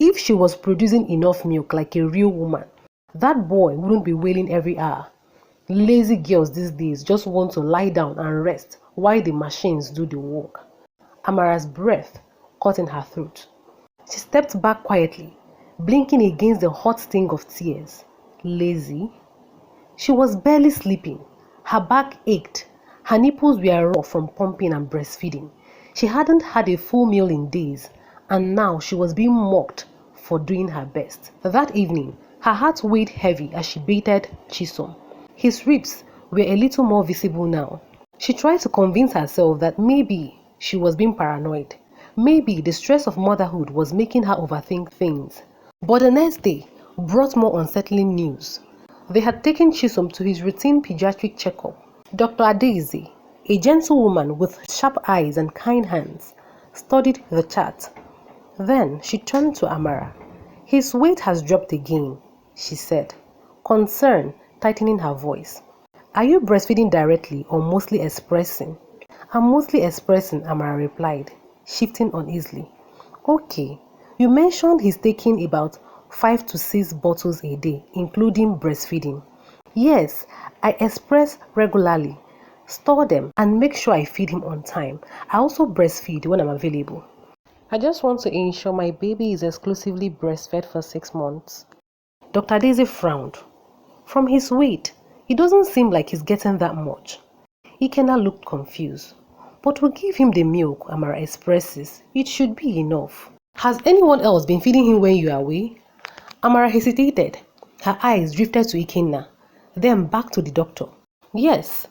If she was producing enough milk like a real woman, that boy wouldn't be wailing every hour. Lazy girls these days just want to lie down and rest while the machines do the work. Amara's breath caught in her throat. She stepped back quietly, blinking against the hot sting of tears. Lazy? She was barely sleeping. Her back ached. Her nipples were raw from pumping and breastfeeding. She hadn't had a full meal in days, and now she was being mocked for doing her best. That evening, her heart weighed heavy as she bathed Chisom. His ribs were a little more visible now. She tried to convince herself that maybe she was being paranoid. Maybe the stress of motherhood was making her overthink things. But the next day brought more unsettling news. They had taken Chisom to his routine pediatric checkup. Dr. Adanne, a gentle woman with sharp eyes and kind hands, studied the chart. Then she turned to Amara. "His weight has dropped again," she said, concern tightening her voice. "Are you breastfeeding directly or mostly expressing?" "I'm mostly expressing," Amara replied, shifting uneasily. "Okay, you mentioned he's taking about 5 to 6 bottles a day, including breastfeeding." "Yes, I express regularly, store them, and make sure I feed him on time. I also breastfeed when I'm available. I just want to ensure my baby is exclusively breastfed for 6 months. Dr. Daisy frowned. From his weight, it doesn't seem like he's getting that much. Ikenna looked confused. "But we'll give him the milk," Amara expresses. "It should be enough." "Has anyone else been feeding him when you are away?" Amara hesitated. Her eyes drifted to Ikenna, then back to the doctor. "Yes,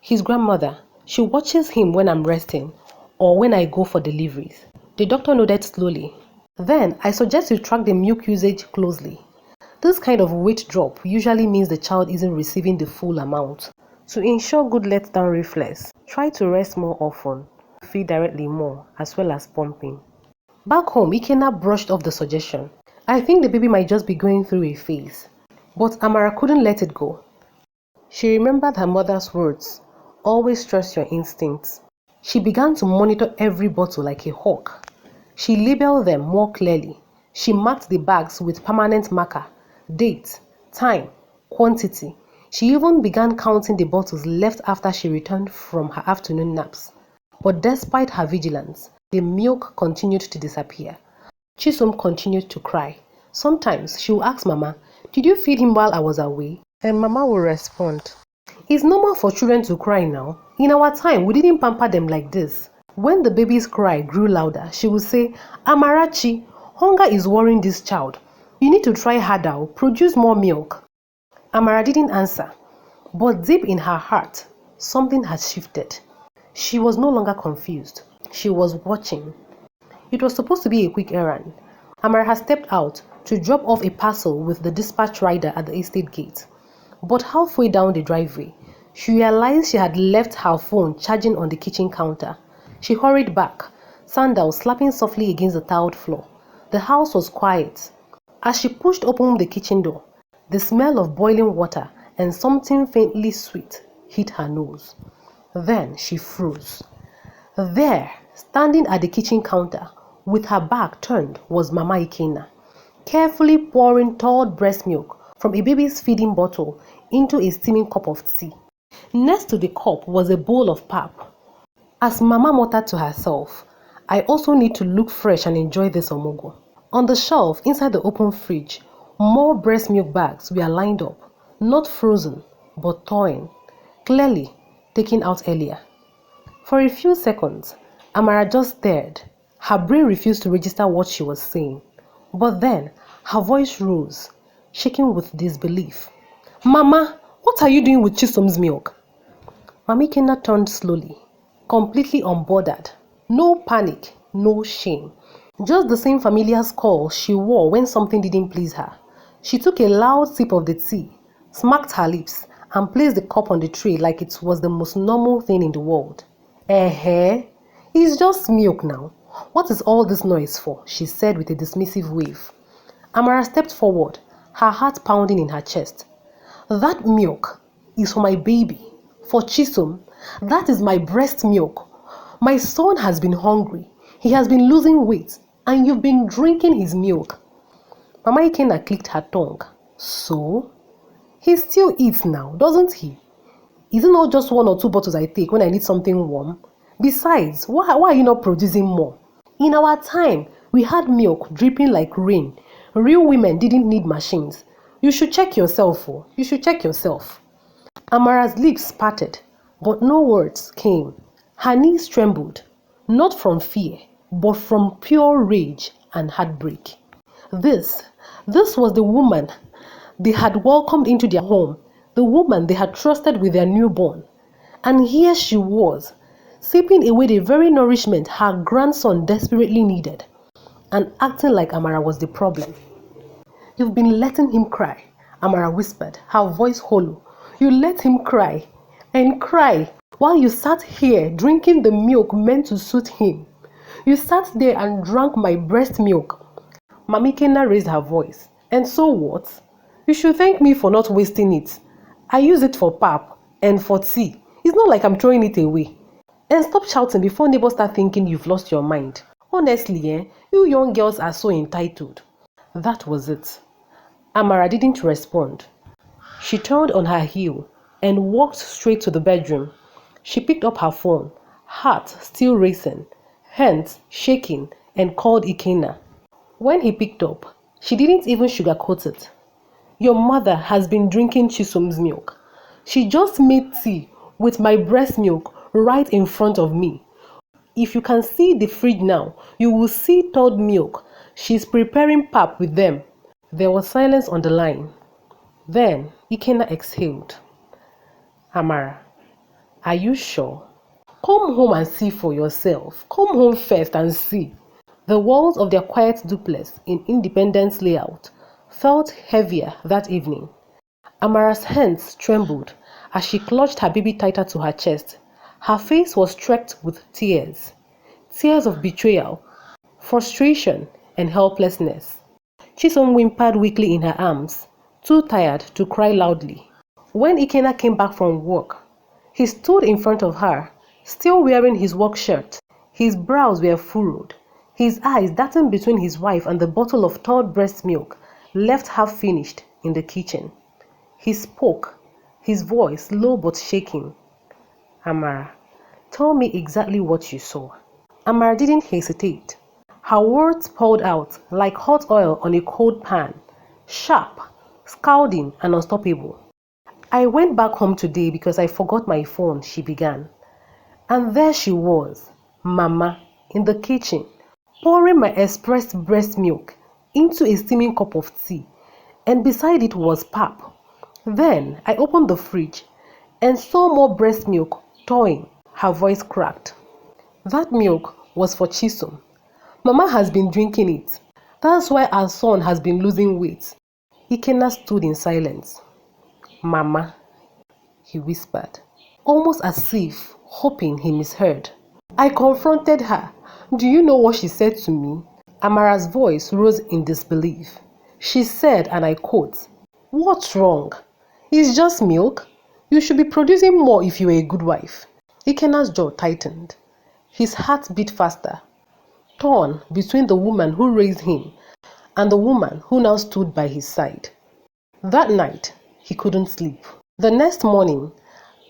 his grandmother. She watches him when I'm resting or when I go for deliveries." The doctor nodded slowly. "Then I suggest you track the milk usage closely. This kind of weight drop usually means the child isn't receiving the full amount. To ensure good letdown reflex, try to rest more often, feed directly more, as well as pumping." Back home, Ikenna brushed off the suggestion. "I think the baby might just be going through a phase." But Amara couldn't let it go. She remembered her mother's words, "Always trust your instincts." She began to monitor every bottle like a hawk. She labeled them more clearly. She marked the bags with permanent marker, date, time, quantity. She even began counting the bottles left after she returned from her afternoon naps. But despite her vigilance, the milk continued to disappear. Chisom continued to cry. Sometimes she would ask Mama, "Did you feed him while I was away?" And Mama would respond, "It's normal for children to cry now. In our time, we didn't pamper them like this." When the baby's cry grew louder, she would say, "Amarachi, hunger is worrying this child. You need to try harder, produce more milk." Amara didn't answer, but deep in her heart, something had shifted. She was no longer confused. She was watching. It was supposed to be a quick errand. Amara had stepped out to drop off a parcel with the dispatch rider at the estate gate. But halfway down the driveway, she realized she had left her phone charging on the kitchen counter. She hurried back, sandals slapping softly against the tiled floor. The house was quiet. As she pushed open the kitchen door, the smell of boiling water and something faintly sweet hit her nose. Then she froze. There, standing at the kitchen counter, with her back turned, was Mama Ikenna, carefully pouring thawed breast milk from a baby's feeding bottle into a steaming cup of tea. Next to the cup was a bowl of pap. As Mama muttered to herself, "I also need to look fresh and enjoy this Omugwo." On the shelf inside the open fridge, more breast milk bags were lined up, not frozen, but thawing, clearly taken out earlier. For a few seconds, Amara just stared. Her brain refused to register what she was saying. But then, her voice rose, shaking with disbelief. "Mama, what are you doing with Chisom's milk?" Mama Ikenna turned slowly, completely unbothered. No panic, no shame. Just the same familiar scowl she wore when something didn't please her. She took a loud sip of the tea, smacked her lips, and placed the cup on the tray like it was the most normal thing in the world. It's just milk now. What is all this noise for?" she said with a dismissive wave. Amara stepped forward, her heart pounding in her chest. "That milk is for my baby, for Chisom. That is my breast milk. My son has been hungry. He has been losing weight. And you've been drinking his milk. Mama Ikenna clicked her tongue. So? He still eats now, doesn't he? Is it not just 1 or 2 bottles I take when I need something warm? Besides, why are you not producing more? In our time, we had milk dripping like rain. Real women didn't need machines. You should check yourself, oh. You should check yourself. Amara's lips parted, but no words came. Her knees trembled, not from fear, but from pure rage and heartbreak. This was the woman they had welcomed into their home, the woman they had trusted with their newborn. And here she was, sipping away the very nourishment her grandson desperately needed, and acting like Amara was the problem. You've been letting him cry, Amara whispered, her voice hollow. You let him cry and cry while you sat here drinking the milk meant to suit him. You sat there and drank my breast milk. Mama Ikenna raised her voice. And so what? You should thank me for not wasting it. I use it for pap and for tea. It's not like I'm throwing it away. And stop shouting before neighbors start thinking you've lost your mind. Honestly, you young girls are so entitled. That was it. Amara didn't respond. She turned on her heel and walked straight to the bedroom. She picked up her phone, heart still racing, hands shaking, and called Ikenna. When he picked up, she didn't even sugarcoat it. Your mother has been drinking Chisom's milk. She just made tea with my breast milk right in front of me. If you can see the fridge now, you will see thawed milk. She's preparing pap with them. There was silence on the line. Then Ikenna exhaled. Amara, are you sure? Come home and see for yourself. Come home first and see. The walls of their quiet duplex in Independence Layout felt heavier that evening. Amara's hands trembled as she clutched her baby tighter to her chest. Her face was streaked with tears. Tears of betrayal, frustration, and helplessness. Chisom whimpered weakly in her arms, too tired to cry loudly. When Ikenna came back from work, he stood in front of her, still wearing his work shirt. His brows were furrowed, his eyes darting between his wife and the bottle of thawed breast milk left half finished in the kitchen. He spoke, his voice low but shaking. Amara, tell me exactly what you saw. Amara didn't hesitate. Her words poured out like hot oil on a cold pan, sharp, scalding, and unstoppable. I went back home today because I forgot my phone, she began. And there she was, Mama, in the kitchen, pouring my expressed breast milk into a steaming cup of tea, and beside it was pap. Then I opened the fridge and saw more breast milk thawing. Her voice cracked. That milk was for Chisom. Mama has been drinking it. That's why our son has been losing weight. Ikenna stood in silence. Mama, he whispered, almost as if hoping he misheard. I confronted her. Do you know what she said to me? Amara's voice rose in disbelief. She said, and I quote, "What's wrong? It's just milk. You should be producing more if you were a good wife." Ikenna's jaw tightened. His heart beat faster, torn between the woman who raised him and the woman who now stood by his side. That night, he couldn't sleep. The next morning,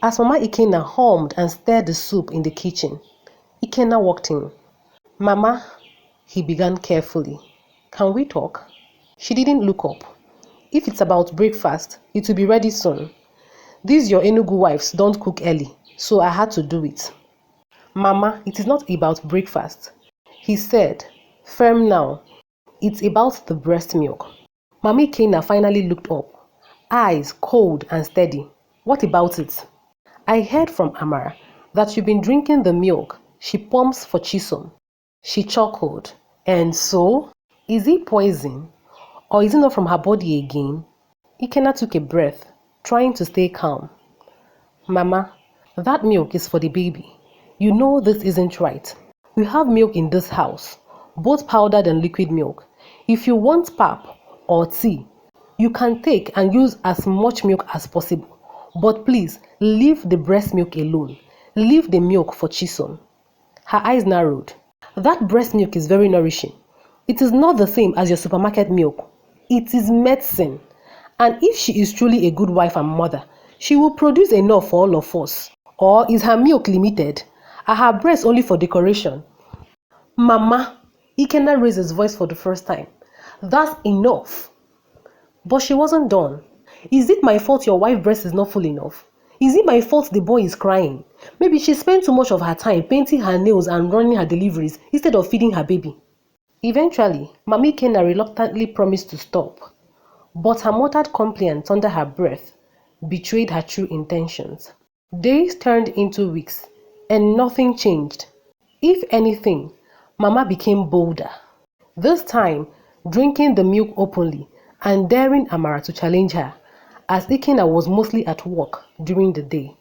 as Mama Ikenna hummed and stirred the soup in the kitchen, Ikenna walked in. Mama, he began carefully. Can we talk? She didn't look up. If it's about breakfast, it will be ready soon. These your Enugu wives don't cook early, so I had to do it. Mama, it is not about breakfast, he said, firm now. It's about the breast milk. Mama Ikenna finally looked up, eyes cold and steady. What about it? I heard from Amara that you've been drinking the milk she pumps for Chisom. She chuckled. And so? Is it poison? Or is it not from her body again? Ikenna took a breath, trying to stay calm. Mama, that milk is for the baby. You know this isn't right. We have milk in this house, both powdered and liquid milk. If you want pap or tea, you can take and use as much milk as possible. But please, leave the breast milk alone. Leave the milk for Chisom. Her eyes narrowed. That breast milk is very nourishing. It is not the same as your supermarket milk. It is medicine. And if she is truly a good wife and mother, she will produce enough for all of us. Or is her milk limited? Are her breasts only for decoration? Mama, Ikenna raised his voice for the first time. That's enough. But she wasn't done. Is it my fault your wife's breast is not full enough? Is it my fault the boy is crying? Maybe she spent too much of her time painting her nails and running her deliveries instead of feeding her baby. Eventually, Mami Ikenna reluctantly promised to stop. But her muttered complaints under her breath betrayed her true intentions. Days turned into weeks, and nothing changed. If anything, Mama became bolder. This time, drinking the milk openly and daring Amara to challenge her, as Ikenna was mostly at work during the day.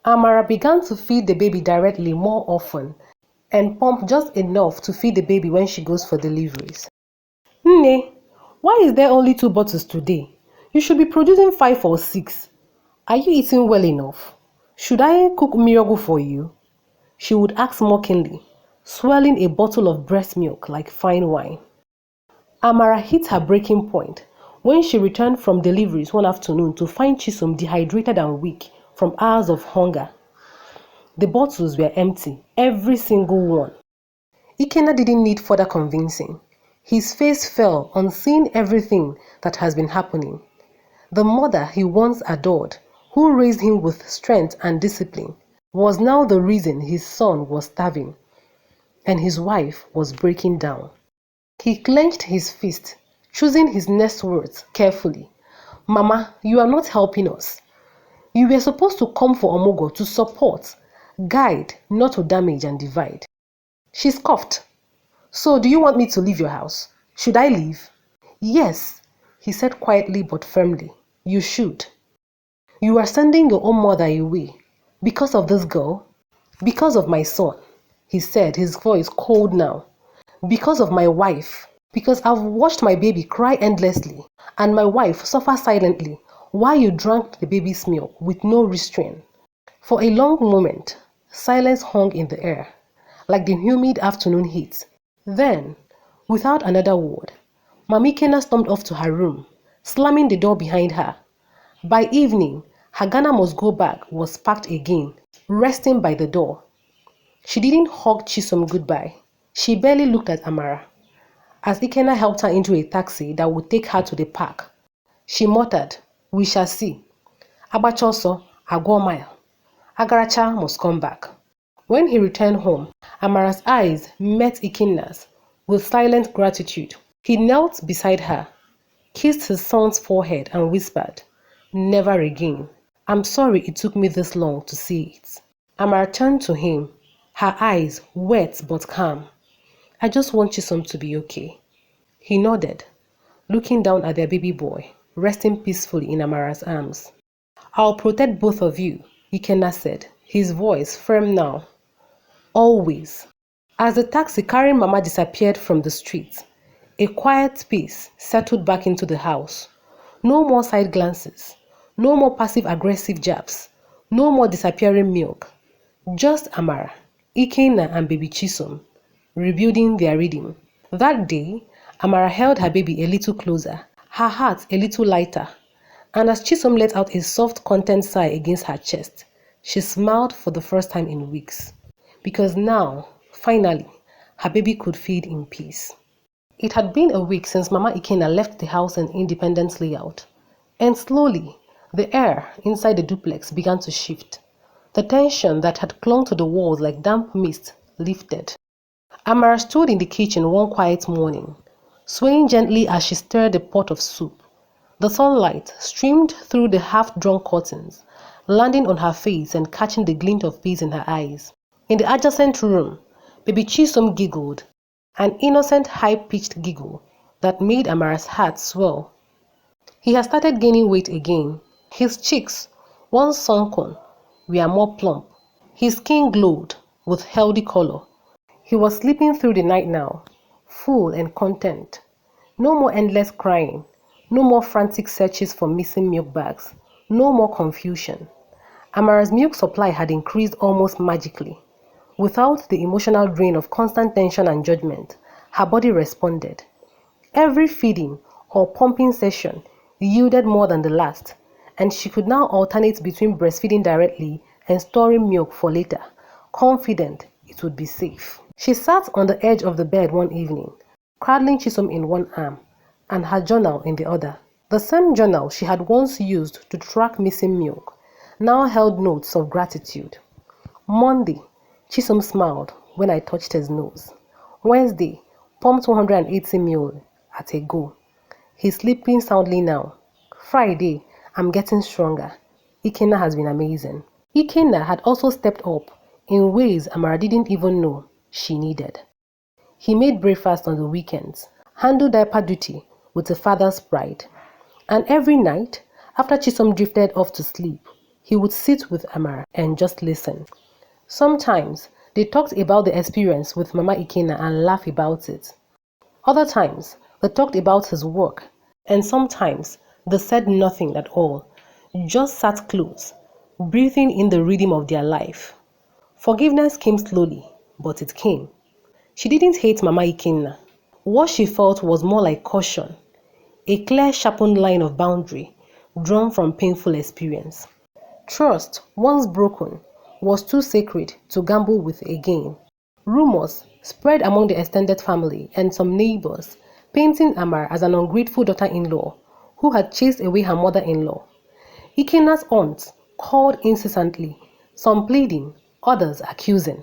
Amara began to feed the baby directly more often and pump just enough to feed the baby when she goes for deliveries. Nne, why is there only 2 bottles today? You should be producing 5 or 6. Are you eating well enough? Should I cook miyogo for you? She would ask mockingly, swirling a bottle of breast milk like fine wine. Amara hit her breaking point when she returned from deliveries one afternoon to find Chisom dehydrated and weak from hours of hunger. The bottles were empty, every single one. Ikenna didn't need further convincing. His face fell on seeing everything that has been happening. The mother he once adored, who raised him with strength and discipline, was now the reason his son was starving, and his wife was breaking down. He clenched his fist, choosing his next words carefully. Mama, you are not helping us. You were supposed to come for Omugwo to support, guide, not to damage and divide. She scoffed. So do you want me to leave your house? Should I leave? Yes, he said quietly but firmly. You should. You are sending your own mother away. Because of this girl? Because of my son, he said, his voice cold now. Because of my wife. Because I've watched my baby cry endlessly and my wife suffer silently while you drank the baby's milk with no restraint. For a long moment, silence hung in the air, like the humid afternoon heat. Then, without another word, Mami Ikenna stormed off to her room, slamming the door behind her. By evening, her Ghana must go bag was packed again, resting by the door. She didn't hug Chisom goodbye. She barely looked at Amara. As Ikenna helped her into a taxi that would take her to the park, she muttered, "We shall see. Abachoso, Agwo mile. Agaracha must come back." When he returned home, Amara's eyes met Ikenna's with silent gratitude. He knelt beside her, kissed his son's forehead and whispered, "Never again. I'm sorry it took me this long to see it." Amara turned to him, her eyes wet but calm. "I just want Chisom to be okay." He nodded, looking down at their baby boy, resting peacefully in Amara's arms. "I'll protect both of you," Ikenna said, his voice firm now. "Always." As the taxi carrying Mama disappeared from the street, a quiet peace settled back into the house. No more side glances, no more passive-aggressive jabs, no more disappearing milk. Just Amara, Ikenna and baby Chisom, rebuilding their rhythm. That day, Amara held her baby a little closer, her heart a little lighter, and as Chisom let out a soft content sigh against her chest, she smiled for the first time in weeks. Because now, finally, her baby could feed in peace. It had been a week since Mama Ikenna left the house in Independence Layout, and slowly, the air inside the duplex began to shift. The tension that had clung to the walls like damp mist lifted. Amara stood in the kitchen one quiet morning, swaying gently as she stirred a pot of soup. The sunlight streamed through the half-drawn curtains, landing on her face and catching the glint of peace in her eyes. In the adjacent room, baby Chisom giggled, an innocent high-pitched giggle that made Amara's heart swell. He had started gaining weight again. His cheeks, once sunken, were more plump. His skin glowed with healthy color. He was sleeping through the night now, full and content. No more endless crying, no more frantic searches for missing milk bags, no more confusion. Amara's milk supply had increased almost magically. Without the emotional drain of constant tension and judgment, her body responded. Every feeding or pumping session yielded more than the last, and she could now alternate between breastfeeding directly and storing milk for later, confident it would be safe. She sat on the edge of the bed one evening, cradling Chisom in one arm and her journal in the other. The same journal she had once used to track missing milk now held notes of gratitude. Monday, Chisom smiled when I touched his nose. Wednesday, pumped 180 ml at a go. He's sleeping soundly now. Friday, I'm getting stronger. Ikenna has been amazing. Ikenna had also stepped up in ways Amara didn't even know she needed. He made breakfast on the weekends, handled diaper duty with a father's pride, and every night, after Chisom drifted off to sleep, he would sit with Amara and just listen. Sometimes, they talked about the experience with Mama Ikenna and laughed about it. Other times, they talked about his work, and sometimes they said nothing at all, just sat close, breathing in the rhythm of their life. Forgiveness came slowly, but it came. She didn't hate Mama Ikenna. What she felt was more like caution, a clear, sharpened line of boundary drawn from painful experience. Trust, once broken, was too sacred to gamble with again. Rumors spread among the extended family and some neighbors, painting Amara as an ungrateful daughter-in-law who had chased away her mother-in-law. Ikenna's aunts called incessantly, some pleading, others accusing.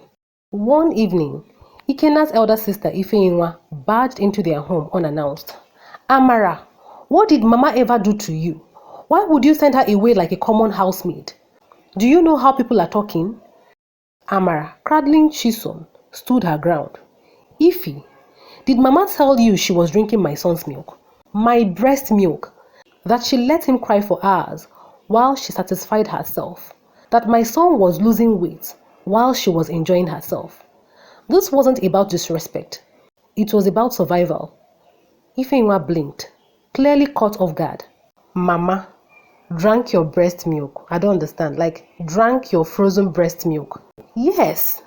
One evening, Ikenna's elder sister Ifeinwa barged into their home unannounced. Amara, what did Mama ever do to you? Why would you send her away like a common housemaid? Do you know how people are talking? Amara, cradling Chisom, stood her ground. Ify, did Mama tell you she was drinking my son's milk? My breast milk. That she let him cry for hours while she satisfied herself. That my son was losing weight while she was enjoying herself. This wasn't about disrespect. It was about survival. Ifeinwa blinked, clearly caught off guard. Mama drank your breast milk. I don't understand. Like, drank your frozen breast milk. Yes,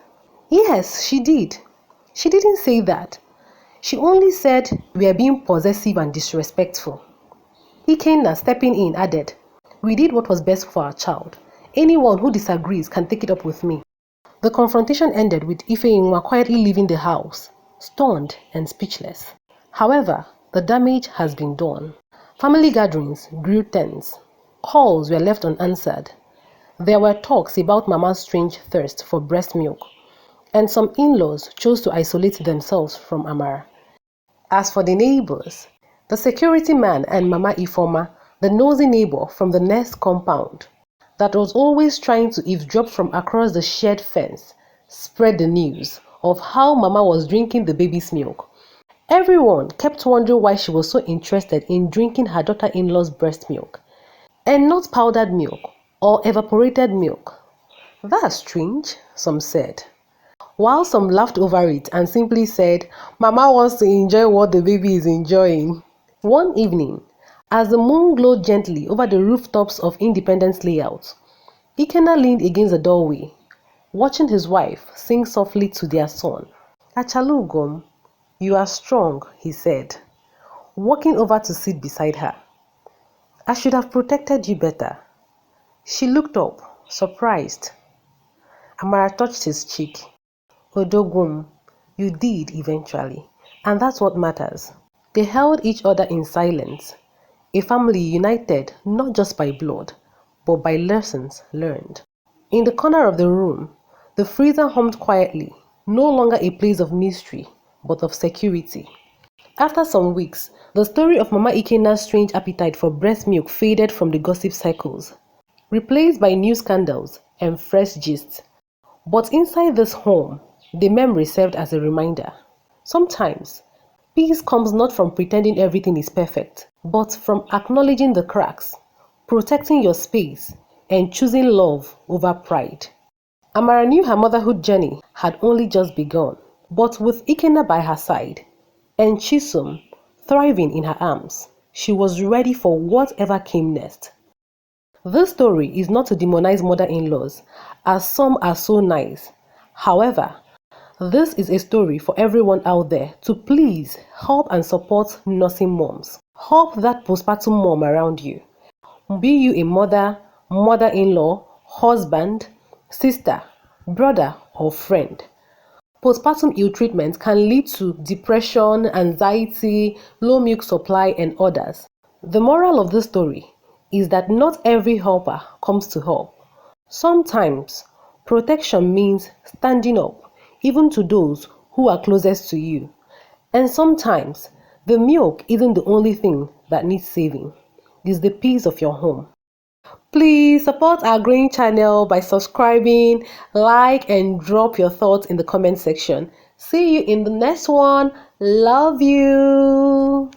she did. She didn't say that. She only said we are being possessive and disrespectful. Ikenna, stepping in, added, we did what was best for our child. Anyone who disagrees can take it up with me. The confrontation ended with Ifeinwa quietly leaving the house, stunned and speechless. However, the damage has been done. Family gatherings grew tense. Calls were left unanswered. There were talks about Mama's strange thirst for breast milk, and some in-laws chose to isolate themselves from Amara. As for the neighbors, the security man and Mama Ifoma, the nosy neighbor from the next compound, that was always trying to eavesdrop from across the shared fence, spread the news of how Mama was drinking the baby's milk. Everyone kept wondering why she was so interested in drinking her daughter-in-law's breast milk, and not powdered milk or evaporated milk. That's strange, some said, while some laughed over it and simply said, Mama wants to enjoy what the baby is enjoying. One evening, as the moon glowed gently over the rooftops of Independence Layout, Ikenna leaned against the doorway, watching his wife sing softly to their son. Achalugom, you are strong, he said, walking over to sit beside her. I should have protected you better. She looked up, surprised. Amara touched his cheek. Odogum, you did eventually, and that's what matters. They held each other in silence, a family united not just by blood, but by lessons learned. In the corner of the room, the freezer hummed quietly, no longer a place of mystery, but of security. After some weeks, the story of Mama Ikenna's strange appetite for breast milk faded from the gossip cycles, replaced by new scandals and fresh gists. But inside this home, the memory served as a reminder. Sometimes, peace comes not from pretending everything is perfect, but from acknowledging the cracks, protecting your space, and choosing love over pride. Amara knew her motherhood journey had only just begun, but with Ikenna by her side, and Chisom thriving in her arms, she was ready for whatever came next. This story is not to demonize mother-in-laws, as some are so nice. However, This is a story for everyone out there to please help and support nursing moms. Help that postpartum mom around you. Be you a mother, mother-in-law, husband, sister, brother, or friend. Postpartum ill treatment can lead to depression, anxiety, low milk supply, and others. The moral of this story is that not every helper comes to help. Sometimes, protection means standing up, even to those who are closest to you. And sometimes, the milk isn't the only thing that needs saving. It's the peace of your home. Please support our growing channel by subscribing, like, and drop your thoughts in the comment section. See you in the next one. Love you.